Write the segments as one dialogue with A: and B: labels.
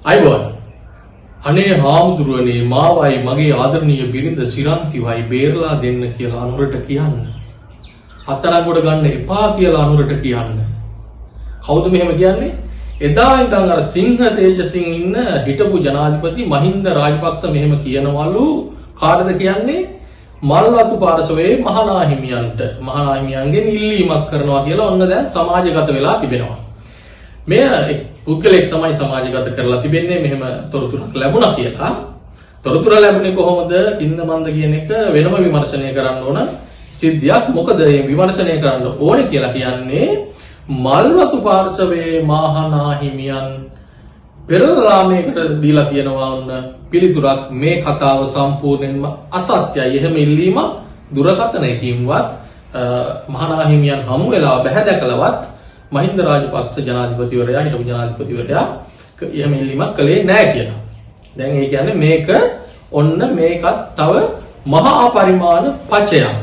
A: අයබෝන් අනේ හාමුදුරුවනේ මාවයි මගේ ආදරණීය බිරිඳ සිරන්තිවයි බේරලා දෙන්න කියලා අනුරට කියන්න. අත්අඩංගුවට ගන්න එපා කියලා අනුරට කියන්න. කවුද මෙහෙම කියන්නේ? එදා ඉඳන් අර සිංහ තේජසින් ඉන්න හිටපු ජනාධිපති මහින්ද රාජපක්ෂ මෙහෙම කියනවලු. කාටද කියන්නේ? මල්වතු පාර්ශවයේ මහානාහිමියන්ට. මහානාහිමියන්ගෙන් ඉල්ලීමක් කරනවා කියලා ඔන්න දැන් සමාජගත වෙලා තිබෙනවා. මෙය පුද්ගලෙක් තමයි සමාජගත කරලා තිබෙන්නේ මෙහෙම තොරතුරක් ලැබුණා කියලා. තොරතුර ලැබුණේ කොහොමද? ඉන්න මන්ද කියන එක වෙනම විමර්ශනය කරන්න ඕන සිද්ධියක්. මොකද මේ විමර්ශනය කරන්න ඕනේ කියලා කියන්නේ මල්වතු පාර්ශවයේ මහානාහිමියන් පෙරලාමයකට දීලා තියෙනවා වුණ පිළිතුරක් මේ කතාව සම්පූර්ණයෙන්ම අසත්‍යයි. එහෙම ඉල්ලීමක් දුරකථනයකින්වත් මහානාහිමියන් හමු වෙලා බැහැ දැකලවත් මහින්ද රාජපක්ෂ ජනාධිපතිවරයා හිටපු ජනාධිපතිවරයා එහෙම ඉල්ලීමක් කළේ නැහැ කියලා. දැන් ඒ කියන්නේ මේක ඔන්න මේකත් තව මහා පරිමාණ පචයක්.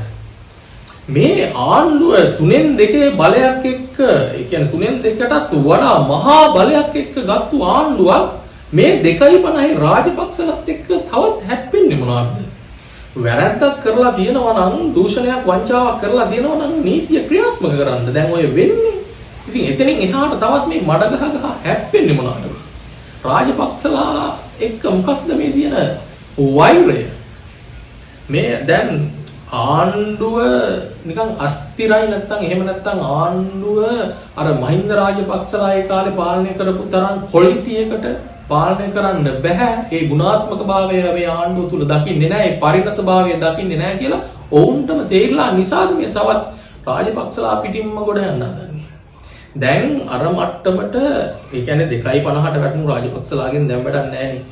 A: මේ ආණ්ඩුව 3/2 බලයක් එක්ක ඒ කියන්නේ 3/2ටත් වඩා මහා බලයක් එක්ක ගත්තු ආණ්ඩුවක් මේ 2.50 රාජපක්ෂලත් එක්ක තවත් හැප්පෙන්නේ මොනවද? වැරැද්දක් කරලා තියෙනවා නම් දූෂණයක් වංචාවක් කරලා තියෙනවා නම් නීතිය ක්‍රියාත්මක කරන්න. දැන් ඔය වෙන්නේ. ඉතින් එතනින් එහාට තවත් මේ මඩ ගහ හැප්පෙන්නේ මොනවද? රාජපක්ෂලා එක්ක මොකක්ද මේ තියෙන වෛරය? මේ දැන් ආණ්ඩුව නිකන් අස්තිරයි නැත්තම් එහෙම නැත්තම් ආණ්ඩුව අර මහින්ද රාජපක්ෂලා ඒ කාලේ පාලනය කරපු තරම් ක්වොලිටි එකට පාලනය කරන්න බෑ. ඒ ගුණාත්මක භාවය මේ ආණ්ඩුව තුල දකින්නේ නැහැ. ඒ පරිණත භාවය දකින්නේ නැහැ කියලා ඔවුන්ටම තේරිලා නිසාද මේ තවත් රාජපක්ෂලා පිටින්ම ගොඩ යන්න හදන්නේ. දැන් අර මට්ටමට ඒ කියන්නේ 2.50ට වැටුණු රාජපක්ෂලාගෙන් දැන් වැඩක් නැහැ නේ.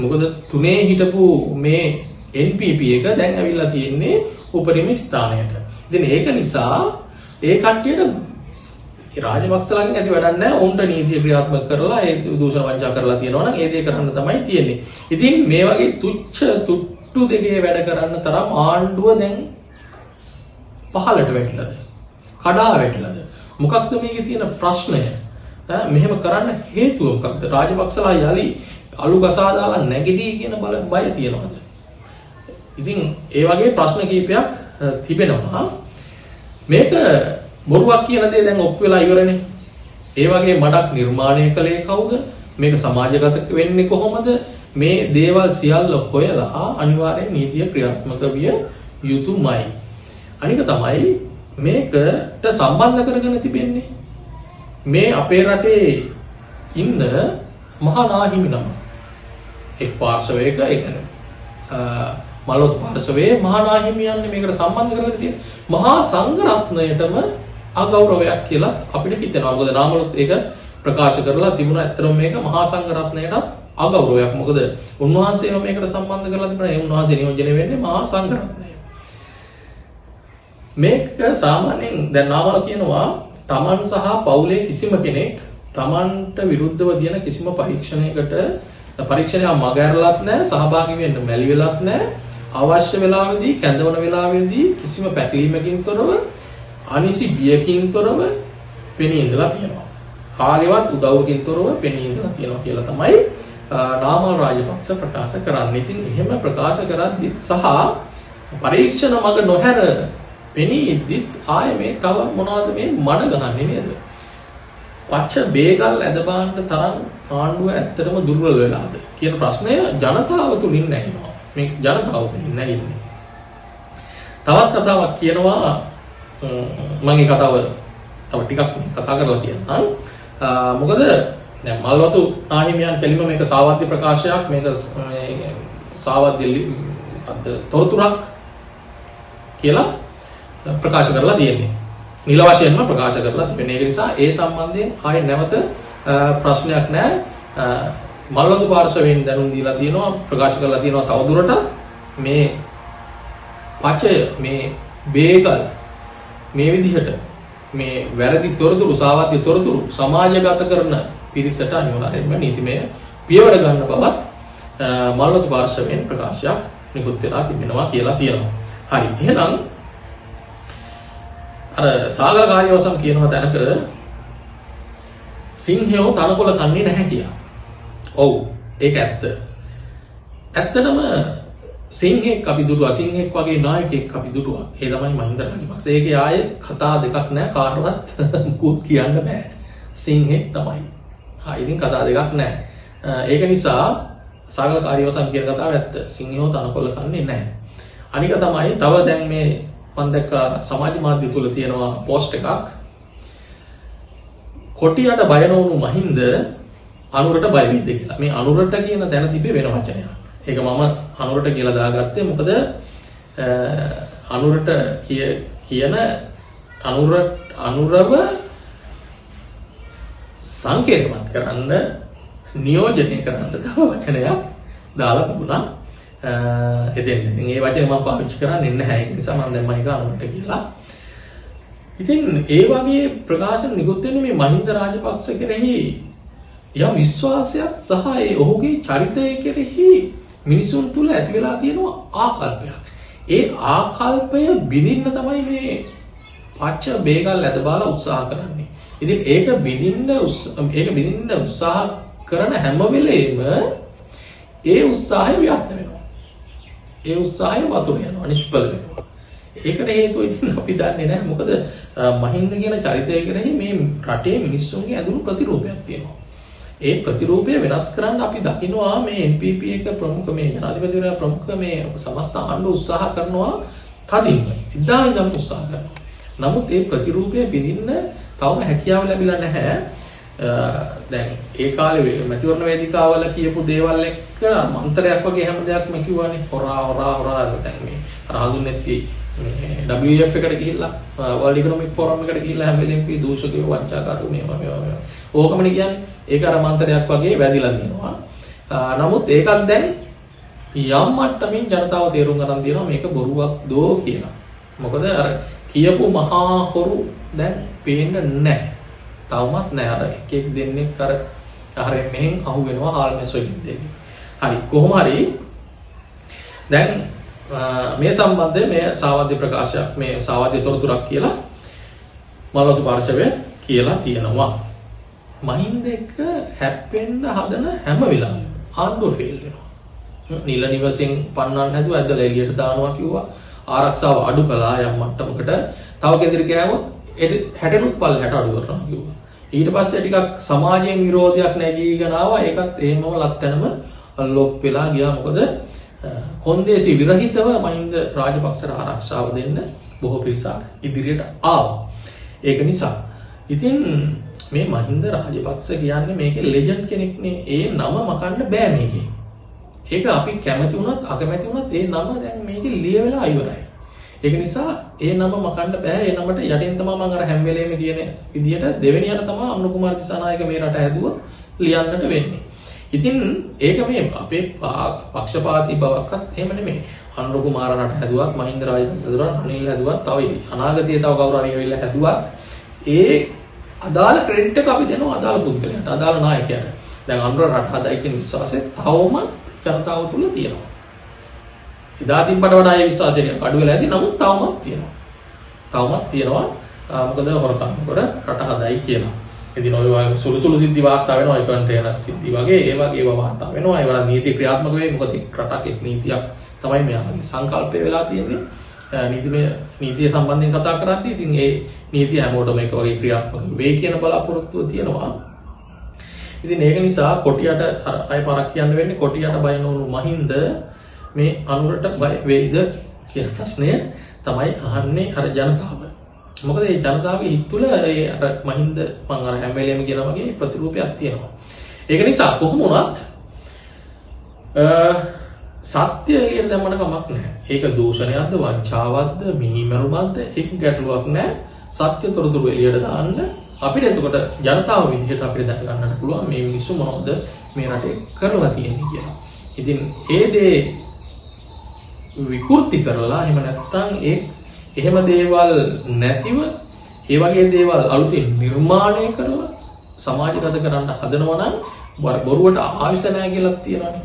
A: මොකද 3 හිටපු මේ NPP එක දැන් ඇවිල්ලා තියෙන්නේ උපරිම ස්ථානයට. ඉතින් ඒක නිසා ඒ කට්ටියට රාජපක්ෂලාගෙන් ඇති වැඩක් නැහැ. උන්ට නීතිය ක්‍රියාත්මක කරලා ඒ දූෂණ වංචා කරලා තියෙනවා නම් ඒ දේ කරන්න තමයි තියෙන්නේ. ඉතින් මේ වගේ තුච්ච තුට්ටු දෙකේ වැඩ කරන්න තරම් ආණ්ඩුව දැන් පහළට වැටිලාද? කඩා වැටිලාද? මොකක්ද මේකේ තියෙන ප්‍රශ්නය? මෙහෙම කරන්න හේතුව මොකක්ද? රාජපක්ෂලා යලි අලු ගසා දාලා නැගිටී කියන බය තියෙනවද? ඉතින් ඒ වගේ ප්‍රශ්න කීපයක් තිබෙනවා. මේක බොරුවක් කියන දේ දැන් ඔප්පු වෙලා ඉවරනේ. ඒ වගේ මඩක් නිර්මාණය කළේ කවුද? මේක සමාජගත වෙන්නේ කොහොමද? මේ දේවල් සියල්ල හොයලා අනිවාර්යෙන් නීතිය ක්‍රියාත්මක විය යුතුමයි. අනික තමයි මේකට සම්බන්ධ කරගෙන තිබෙන්නේ මේ අපේ රටේ ඉන්න මහා නාහිමි නම. එක් පාර්ශවයක ඒ කියන්නේ මල්වතු පාර්ශවයේ මහා නාහිමියන් මේකට සම්බන්ධ කරගෙන තියෙන මහා සංඝරත්නයටම අගෞරවයක් කියලා අපිට හිතෙනවා. මොකද නාමලුත් ඒක ප්‍රකාශ කරලා තිබුණා. ඇත්තටම මේක මහා සංඝරත්නයට අගෞරවයක්. මොකද උන්වහන්සේව මේකට සම්බන්ධ කරලා තිබුණා. ඒ උන්වහන්සේ නියෝජනය වෙන්නේ මහා සංඝරත්නය. මේක සාමාන්‍යයෙන් දැන් නාමල කියනවා තමන් සහ පවුලේ කිසිම කෙනෙක් තමන්ට විරුද්ධව තියෙන කිසිම පරීක්ෂණයක් මගහැරලත් නැහැ, සහභාගී වෙන්න මැලි වෙලත් නැහැ. අවශ්‍ය වෙලාවෙදී කැඳවන වෙලාවෙදී කිසිම පැකිලීමකින් තොරව අනිසි බියකින් තොරව පෙනී ඉඳලා තියෙනවා. කාගේවත් උදව්වකින් තොරව පෙනී ඉඳලා තියෙනවා කියලා තමයි නාමල් රාජපක්ෂ ප්‍රකාශ කරන්නේ. ඉතින් එහෙම ප්‍රකාශ කරද්දී සහ පරීක්ෂණ මග නොහැර පෙනී ඉද්දිත් ආයේ මේ තව මොනවද මේ මඩ ගහන්නේ නේද? පච්ච බේගල් ඇද බාන්න තරම් ආණ්ඩුව ඇත්තටම දුර්වල වෙලාද කියන ප්‍රශ්නය ජනතාව තුලින් නැගෙනවා. මේ ජනතාව තුලින් නැගෙන්නේ. තවත් කතාවක් කියනවා මම මේ කතාව තව ටිකක් කතා කරලා කියන්නම්. මොකද දැන් මල්වතු නාහිමියන් කෙලිම මේක සාවද්‍ය ප්‍රකාශයක්, මේක සාවද්‍ය තොරතුරක් කියලා ප්‍රකාශ කරලා තියෙන්නේ. නිල වශයෙන්ම ප්‍රකාශ කරලා තිබෙන. ඒ නිසා ඒ සම්බන්ධයෙන් ආයේ නැවත ප්‍රශ්නයක් නැහැ. මල්වතු පාර්ශවයෙන් දැනුම් දීලා තියෙනවා, ප්‍රකාශ කරලා තියෙනවා තවදුරටත් මේ පචය මේ බේගල් මේ විදිහට මේ වැරදි තොරතුරු සාවද්‍ය තොරතුරු සමාජගත කරන පිරිසට අනිවාර්යයෙන්ම නීතිමය පියවර ගන්න බවත් මල්වතු පාර්ශවයෙන් ප්‍රකාශයක් නිකුත් වෙලා තිබෙනවා කියලා තියෙනවා. හරි. එහෙනම් අර සාගරකාරී වසම් කියනවා තැනක සිංහයෝ තනකොළ කන්නේ නැහැ කියලා. ඔව් ඒක ඇත්ත. ඇත්තටම සිංහෙක් අපි දුටුවා, සිංහෙක් වගේ නායකයෙක් අපි දුටුවා. ඒ තමයි මහින්ද රාජපක්ෂ. ඒකේ ආයේ කතා දෙකක් නැහැ, කාටවත් මුකුත් කියන්න බෑ. සිංහෙක් තමයි. ඉතින් කතා දෙකක් නැහැ. ඒක නිසා සාගලකාරීවසම් කියන කතාව ඇත්ත. සිංහයෝ තනකොළ කන්නේ නැහැ. අනික තමයි තව දැන් මේ මම දැක්ක සමාජ මාධ්‍ය තුල තියෙනවා පෝස්ට් එකක්. කොටියට බය නොවුණු මහින්ද අනුරට බය වෙයිද කියලා. මේ අනුරට කියන තැන තිබේ වෙන වචනයක්. ඒක මම අනුරට කියලා දාගත්තේ මොකද අනුරට කියන අනුරව සංකේතවත් කරන්න නියෝජනය කරන්න තව වචනයක් දාලා තිබුණා. ඉතින් ඒ වචනේ මම පාවිච්චි කරන්නේ නැහැ. ඒ නිසා මම දැන් මයික අනුරට කියලා. ඉතින් ඒ වගේ ප්‍රකාශන නිකුත් වෙන්නේ මේ මහින්ද රාජපක්ෂ කෙරෙහි යම් විශ්වාසයක් සහ ඒ ඔහුගේ චරිතය කෙරෙහි මිනිසුන් තුල ඇති වෙලා තියෙන ආකල්පයක්. ඒ ආකල්පය බිඳින්න තමයි මේ පච්ච බේගල් ඇද බාලා උත්සාහ කරන්නේ. ඉතින් ඒක බිඳින්න උත්සාහ කරන හැම වෙලේම ඒ උත්සාහය ව්‍යර්ථ වෙනවා. ඒ උත්සාහය වතුර යනවා, නිෂ්ඵල වෙනවා. ඒකට හේතුව ඉතින් අපි දන්නේ නැහැ. මොකද මහින්ද කියන චරිතය කෙරෙහි මේ රටේ මිනිස්සුන්ගේ ඇඳුණු ප්‍රතිරූපයක් තියෙනවා. ඒ ප්‍රතිරූපය වෙනස් කරන්න අපි දකිනවා මේ NPP එක ප්‍රමුඛ මේ ජනාධිපතිවරයා ප්‍රමුඛ මේ සමස්ත ආණ්ඩුව උත්සාහ කරනවා තදින්ම. ඉදා ඉඳන් උත්සාහ කරනවා. නමුත් ඒ ප්‍රතිරූපය බිඳින්න තවම හැකියාව ලැබිලා නැහැ. දැන් ඒ කාලේ මැතිවරණ වේදිකාවල කියපු දේවල් එක්ක මන්ත්‍රයක් වගේ හැම දෙයක්ම කිව්වනේ. හොරා දැන් මේ රාහුල්නෙත්ති මේ WEF එකට ගිහිල්ලා World Economic Forum එකට ගිහිල්ලා හැම වෙලෙම කී දූෂකයෝ වංචාකාරයෝ මේවා. ඕකමනේ කියන්නේ. ඒක අර මන්ත්‍රයක් වගේ වැදිලා තියෙනවා. නමුත් ඒකත් දැන් යම් මට්ටමින් ජනතාව තේරුම් ගන්න තියෙනවා මේක බොරුවක් දෝ කියලා. මොකද අර කියපු මහා හොරු දැන් පේන්නේ නැහැ. තවමත් නැහැ. අර එක දෙන්නෙක් අර හරියෙන් මෙහෙන් අහු වෙනවා හාල් මෙසොලින් දෙන්නේ. හරි කොහොම හරි දැන් මේ සම්බන්ධයෙන් මේ සාවද්‍ය ප්‍රකාශයක් මේ සාවද්‍ය තොරතුරක් කියලා මල්වතු පාර්ශවය කියලා තියෙනවා. මහින්ද එක්ක හැප්පෙන්න හදන හැම වෙලාවෙම ආණ්ඩුව ෆේල් වෙනවා. නිල නිවසෙන් පන්නන්න හැදුවා ඇදලා එළියට දානවා කිව්වා. ආරක්ෂාව අඩු කළා යම් මට්ටමකට. තව කෙදිරි ගෑවොත් 60නුත් පල්ලෙහාට අඩු කරනවා කිව්වා. ඊට පස්සේ ටිකක් සමාජයෙන් විරෝධයක් නැගීගෙන ආවා. ඒකත් එහෙමම ලක්තැනම ලොප් වෙලා ගියා. මොකද කොන්දේසි විරහිතව මහින්ද රාජපක්ෂට ආරක්ෂාව දෙන්න බොහෝ පිරිසක් ඉදිරියට ආවා. ඒක නිසා ඉතින් මේ මහින්ද රාජපක්ෂ කියන්නේ මේකේ ලෙජන්ඩ් කෙනෙක්නේ. ඒ නම මකන්න බෑ මේකේ. ඒක අපි කැමති වුණත් අකමැති වුණත් ඒ නම දැන් මේකේ ලියවිලා ඉවරයි. ඒක නිසා ඒ නම මකන්න බෑ. ඒ නමට යටින් තමයි මම අර හැම වෙලේම කියන විදිහට දෙවෙනියට තමයි අනුර කුමාර දිසානායක මේ රට හැදුවොත් ලියන්නට වෙන්නේ. ඉතින් ඒක මේ අපේ පක්ෂපාතී බවක්වත් එහෙම නෙමෙයි. අනුර කුමාර රට හැදුවත් මහින්ද රාජපක්ෂ හැදුවත් අනිල් හැදුවත් තව අනාගතයේ තව කවුරු හරි ඇවිල්ලා හැදුවත් ඒ අදාළ ක්‍රෙඩිට් එක අපි දෙනවා අදාළ පුද්ගලයාට, අදාළ නායකයාට. දැන් අනුර රට හදයි කියන විශ්වාසය තවම ජනතාව තුළ තියෙනවා. ඉදා තිබ්බට වඩා ඒ විශ්වාසය අඩු වෙලා ඇති. නමුත් තවමත් තියෙනවා. මොකද හොරකම් කර රට හදයි කියලා. ඉතින් ඔය වගේ සුළු සිද්ධි වාර්තා වෙනවා. ඒ කන්ටේනර් සිද්ධි වගේ ඒවා වාර්තා වෙනවා. ඒවල නීති ක්‍රියාත්මක වෙයි. මොකද රටක් එක් නීතියක් තමයි මෙයාගේ සංකල්පය වෙලා තියෙන්නේ. නීතිය සම්බන්ධයෙන් කතා කරද්දී ඉතින් ඒ නීතිය හැමෝටම එක වගේ ක්‍රියාත්මක වෙයි කියන බලාපොරොත්තුව තියෙනවා. ඉතින් ඒක නිසා කොටියට අය පාරක් කියන්න වෙන්නේ කොටියට බය නොවුණු මහින්ද මේ අනුරට බය වෙයිද කියන ප්‍රශ්නය තමයි අහන්නේ අර ජනතාව. මොකද මේ ජනතාවගේ හිත තුළ ඒ අර මහින්ද මම අර හැම වෙලේම කියන වගේ ප්‍රතිරූපයක් තියෙනවා. ඒක නිසා කොහොම වුණත් සත්‍ය එළියට දැම්මම කමක් නැහැ. ඒක දූෂණයක්ද වංචාවක්ද මිනිමරුමක්ද ඒක ගැටලුවක් නැහැ. සත්‍ය තොරතුරු එළියට දාන්න අපිට එතකොට ජනතාව විදිහට අපිට දැක ගන්නට පුළුවන් මේ මිනිස්සු මොනවද මේ රටේ කරලා තියෙන්නේ කියලා. ඉතින් ඒ දේ විකෘති කරලා එහෙම නැත්නම් එහෙම දේවල් නැතිව ඒ වගේ දේවල් අලුතින් නිර්මාණය කරලා සමාජගත කරන්න හදනවා නම් බොරුවට ආයස නැහැ කියලා තියෙනවානේ.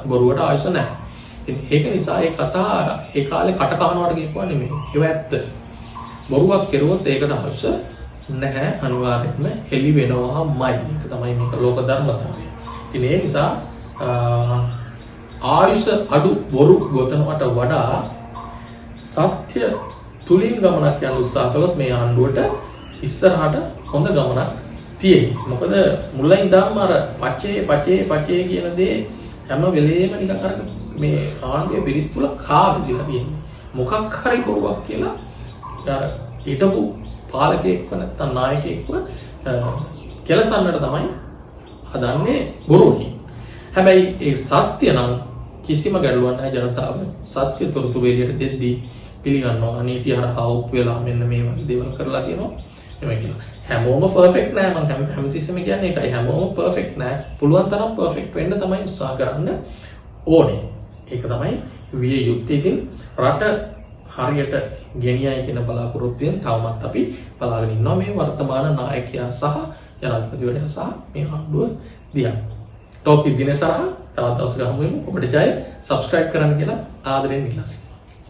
A: බොරුවට ආයස නැහැ. ඉතින් ඒක නිසා ඒ කතා ඒ කාලේ කට කහනවට කියපුවා නෙමෙයි. ඒව ඇත්ත. බොරුවක් කෙරුවොත් ඒකට ආයස නැහැ. අනිවාර්යයෙන්ම හෙලි වෙනවාමයි. ඒක තමයි මේක ලෝක ධර්මතාවය. ඉතින් ඒ නිසා ආයුෂ අඩු බොරු ගොතනවට වඩා සත්‍ය තුලින් ගමනක් යන උත්සාහ කළොත් මේ ආණ්ඩුවට ඉස්සරහට හොඳ ගමනක් තියෙයි. මොකද මුලින් ඉඳන්ම අර පචේ කියන දේ හැම වෙලේම නිකන් අර මේ ආණ්ඩුවේ පිරිස් තුල කාවිදිලා තියෙනවා. මොකක් හරි බොරුවක් කියලා අර ඊටපු පාලකයෙක්ව නැත්නම් නායකයෙක්ව කෙලසන්නට තමයි හදන්නේ බොරුවකින්. හැබැයි ඒ සත්‍ය නම් කිසිම ගැටලුවක් නැහැ. ජනතාව සත්‍ය තොරතුරු එළියට දෙද්දී පිළිගන්නවා. නීති හරහා උප් වෙලා මෙන්න මේ වගේ දේවල් කරලා තියෙනවා. එමය කියලා. හැමෝම පර්ෆෙක්ට් නෑ. මම හැමතිස්සෙම කියන්නේ ඒකයි. හැමෝම පර්ෆෙක්ට් නෑ. පුළුවන් තරම් පර්ෆෙක්ට් වෙන්න තමයි උත්සාහ කරන්න ඕනේ. ඒක තමයි විය යුත්තේ. ඉතින් රට හරියට ගෙනියයි කියන බලාපොරොත්තුවෙන් තවමත් අපි බලාගෙන ඉන්නවා මේ වර්තමාන නායකයා සහ ජනාධිපතිවරයා සහ මේ ආණ්ඩුව දිහා. ටොපික් දිනසරහ තවත් දවසක හමු වෙමු. ඔබට ජය. සබ්ස්ක්‍රයිබ් කරන්න කියලා ආදරෙන් ඉල්ලා සිටිනවා.